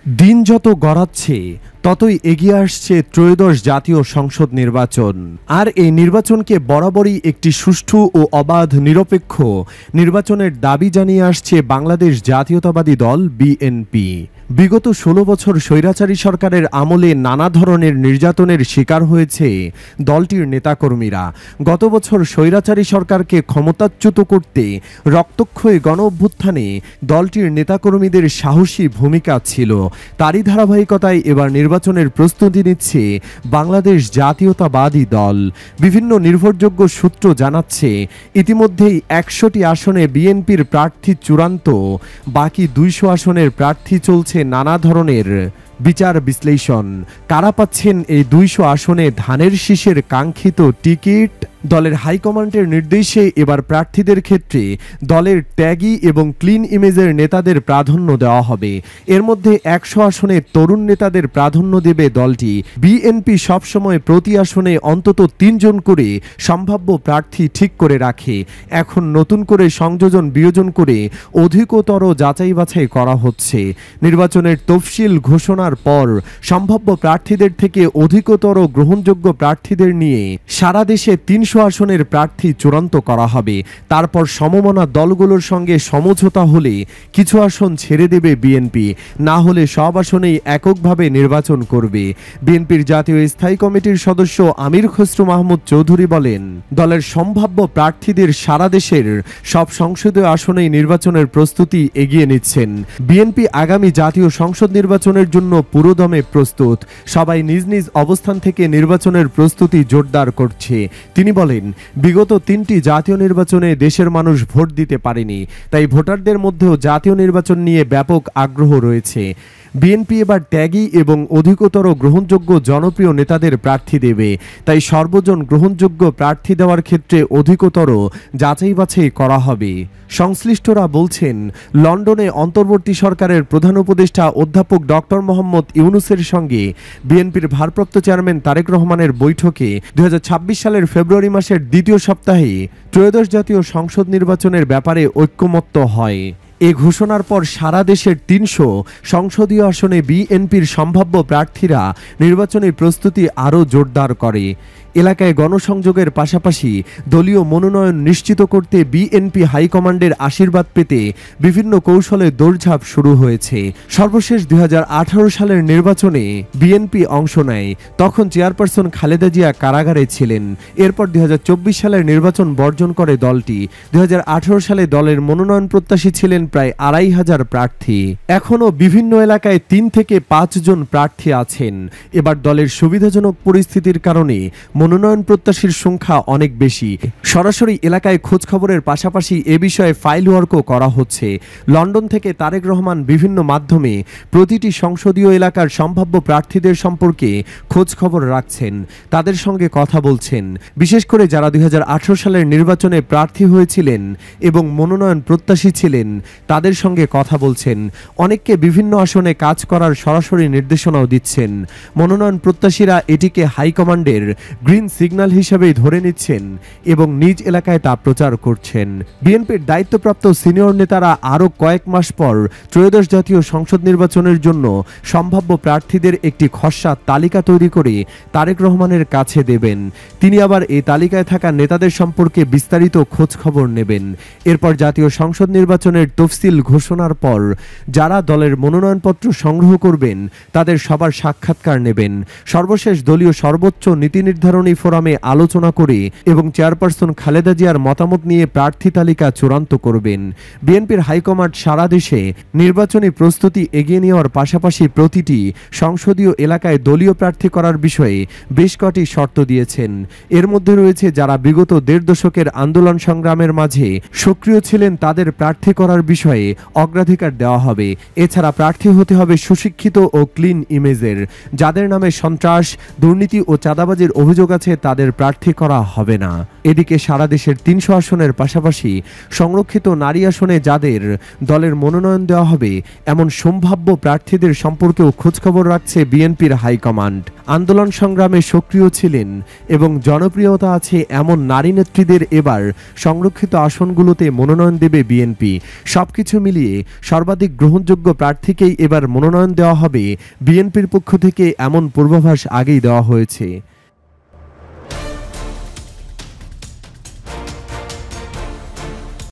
দিন যত গড়াচ্ছে ততই এগিয়ে আসছে ত্রয়োদশ জাতীয় সংসদ নির্বাচন। আর এই নির্বাচনকে বরাবরই একটি সুষ্ঠু ও অবাধ নিরপেক্ষ নির্বাচনের দাবি জানিয়ে আসছে বাংলাদেশ জাতীয়তাবাদী দল বিএনপি। বিগত ১৬ বছর স্বৈরাচারী সরকারের আমলে নানা ধরনের নির্যাতনের শিকার হয়েছে দলটির নেতাকর্মীরা। গত বছর স্বৈরাচারী সরকারকে ক্ষমতাচ্যুত করতে রক্তক্ষয়ী গণ অভ্যুত্থানে দলটির নেতাকর্মীদের সাহসী ভূমিকা ছিল। তারই ধারাবাহিকতায় এবার নির্বাচনের প্রস্তুতি নিচ্ছে বাংলাদেশ জাতীয়তাবাদী দল। বিভিন্ন নির্ভরযোগ্য সূত্র জানাচ্ছে ইতিমধ্যেই ১০০টি আসনে বিএনপির প্রার্থী চূড়ান্ত, বাকি ২০০ আসনের প্রার্থী চলছে নানা ধরনের বিচার বিশ্লেষণ। কারা পাচ্ছেন এই ২০০ আসনে ধানের শীষের কাঙ্ক্ষিত টিকিট? দলের হাইকমান্ডের নির্দেশে এবার প্রার্থীদের ক্ষেত্রে দলের ত্যাগী এবং ক্লিন ইমেজের নেতাদের প্রাধান্য দেওয়া হবে। এর মধ্যে ১০০ আসনে তরুণ নেতাদের প্রাধান্য দেবে দলটি। বিএনপি সবসময় প্রতি আসনে অন্তত ৩ জন করে সম্ভাব্য প্রার্থী ঠিক করে রাখে। এখন নতুন করে সংযোজন বিয়োজন করে অধিকতর যাচাই বাছাই করা হচ্ছে। নির্বাচনের তফসিল ঘোষণার পর সম্ভাব্য প্রার্থীদের থেকে অধিকতর গ্রহণযোগ্য প্রার্থীদের নিয়ে সারা দেশে ৩০০ আসনের প্রার্থী চূড়ান্ত করা হবে। তারপর সমমনা দলগুলোর সঙ্গে সমঝোতা হলে কিছু আসন ছেড়ে দেবে বিএনপি, না হলে সব আসনেই এককভাবে নির্বাচন করবে। বিএনপির জাতীয় স্থায়ী কমিটির সদস্য আমির খসরু মাহমুদ চৌধুরী বলেন, দলের সম্ভাব্য প্রার্থীদের সারা দেশের সব সংসদীয় আসনেই নির্বাচনের প্রস্তুতি এগিয়ে নিচ্ছেন। বিএনপি আগামী জাতীয় সংসদ নির্বাচনের জন্য পুরোদমে প্রস্তুত। সবাই নিজ নিজ অবস্থান থেকে নির্বাচনের প্রস্তুতি জোরদার করছে। তিনি বলেন, বিগত ৩টি জাতীয় নির্বাচনে দেশের মানুষ ভোট দিতে পারেনি, তাই ভোটারদের মধ্যেও জাতীয় নির্বাচন নিয়ে ব্যাপক আগ্রহ রয়েছে। বিএনপি এবার ত্যাগী এবং অধিকতর গ্রহণযোগ্য জনপ্রিয় নেতাদের প্রার্থী দেবে, তাই সর্বজন গ্রহণযোগ্য প্রার্থী দেওয়ার ক্ষেত্রে অধিকতর যাচাই বাছাই করা হবে। সংশ্লিষ্টরা বলছেন, লন্ডনে অন্তর্বর্তী সরকারের প্রধান উপদেষ্টা অধ্যাপক ডক্টর মোহাম্মদ ইউনূসের সঙ্গে বিএনপির ভারপ্রাপ্ত চেয়ারম্যান তারেক রহমানের বৈঠকে ২০২৬ সালের ফেব্রুয়ারি মাসের দ্বিতীয় সপ্তাহে ত্রয়োদশ জাতীয় সংসদ নির্বাচনের ব্যাপারে ঐকমত্য হয়। এ ঘোষণার পর সারা দেশের ৩০০ সংসদীয় আসনে বিএনপির সম্ভাব্য প্রার্থীরা নির্বাচনী প্রস্তুতি আরও জোরদার করে। এলাকায় গণসংযোগের পাশাপাশি দলীয় মনোনয়ন নিশ্চিত করতে বিএনপি হাইকমান্ডের আশীর্বাদ পেতে বিভিন্ন কৌশলে দৌড়ঝাঁপ শুরু হয়েছে। সর্বশেষ ২০১৮ সালের নির্বাচনে বিএনপি অংশ নেয়, তখন চেয়ারপারসন খালেদা জিয়া কারাগারে ছিলেন। এরপর ২০২৪ সালের নির্বাচন বর্জন করে দলটি। ২০১৮ সালে দলের মনোনয়ন প্রত্যাশী ছিলেন প্রায় ২৫০০ প্রার্থী। এখনও বিভিন্ন এলাকায় ৩ থেকে ৫ জন প্রার্থী আছেন। এবার দলের সুবিধাজনক পরিস্থিতির কারণে মনোনয়ন প্রত্যাশীর সংখ্যা অনেক বেশি। সরাসরি এলাকায় খোঁজখবরের পাশাপাশি এ বিষয়ে ফাইল ওয়ার্কও করা হচ্ছে। লন্ডন থেকে তারেক রহমান বিভিন্ন মাধ্যমে প্রতিটি সংসদীয় এলাকার সম্ভাব্য প্রার্থীদের সম্পর্কে খোঁজখবর রাখছেন, তাদের সঙ্গে কথা বলছেন। বিশেষ করে যারা ২০১৮ সালের নির্বাচনে প্রার্থী হয়েছিলেন এবং মনোনয়ন প্রত্যাশী ছিলেন তাদের সঙ্গে কথা বলছেন। অনেককে বিভিন্ন আসনে কাজ করার সরাসরি নির্দেশনাও দিচ্ছেন। মনোনয়ন প্রত্যাশীরা এটিকে হাইকমান্ডের গ্রিন সিগন্যাল হিসেবেই ধরে নিচ্ছেন এবং নিজ এলাকায় তা প্রচার করছেন। বিএনপির দায়িত্বপ্রাপ্ত সিনিয়র নেতারা আরও কয়েক মাস পর ত্রয়োদশ জাতীয় সংসদ নির্বাচনের জন্য সম্ভাব্য প্রার্থীদের একটি খসড়া তালিকা তৈরি করে তারেক রহমানের কাছে দেবেন। তিনি আবার এই তালিকায় থাকা নেতাদের সম্পর্কে বিস্তারিত খোঁজ খবর নেবেন। এরপর জাতীয় সংসদ নির্বাচনের তফসিল ঘোষণার পর যারা দলের মনোনয়নপত্র সংগ্রহ করবেন তাদের সবার সাক্ষাৎকার নেবেন। সর্বশেষ দলীয় সর্বোচ্চ নীতি নির্ধারণী ফোরামে আলোচনা করে এবং চেয়ারপারসন খালেদা জিয়ার মতামত নিয়ে প্রার্থী তালিকা চূড়ান্ত করবেন। বিএনপির হাইকমান্ড সারা দেশে নির্বাচনী প্রস্তুতি এগিয়ে নেওয়ার পাশাপাশি প্রতিটি সংসদীয় এলাকায় দলীয় প্রার্থী করার বিষয়ে বেশ কটি শর্ত দিয়েছেন। এর মধ্যে রয়েছে যারা বিগত ১.৫ দশকের আন্দোলন সংগ্রামের মাঝে সক্রিয় ছিলেন তাদের প্রার্থী করার বিষয়ে অগ্রাধিকার দেওয়া হবে। এছাড়া প্রার্থী হতে হবে সুশিক্ষিত ও ক্লিন ইমেজের, যাদের নামে সন্ত্রাস, দুর্নীতি ও চাঁদাবাজির অভিযোগ সুযোগ আছে তাদের প্রার্থী করা হবে না। এদিকে সারা দেশের ৩০০ আসনের পাশাপাশি সংরক্ষিত নারী আসনে যাদের দলের মনোনয়ন দেওয়া হবে এমন সম্ভাব্য প্রার্থীদের সম্পর্কেও খোঁজখবর রাখছে বিএনপির হাইকমান্ড। আন্দোলন সংগ্রামে সক্রিয় ছিলেন এবং জনপ্রিয়তা আছে এমন নারী নেত্রীদের এবার সংরক্ষিত আসনগুলোতে মনোনয়ন দেবে বিএনপি। সবকিছু মিলিয়ে সর্বাধিক গ্রহণযোগ্য প্রার্থীকেই এবার মনোনয়ন দেওয়া হবে বিএনপির পক্ষ থেকে, এমন পূর্বাভাস আগেই দেওয়া হয়েছে।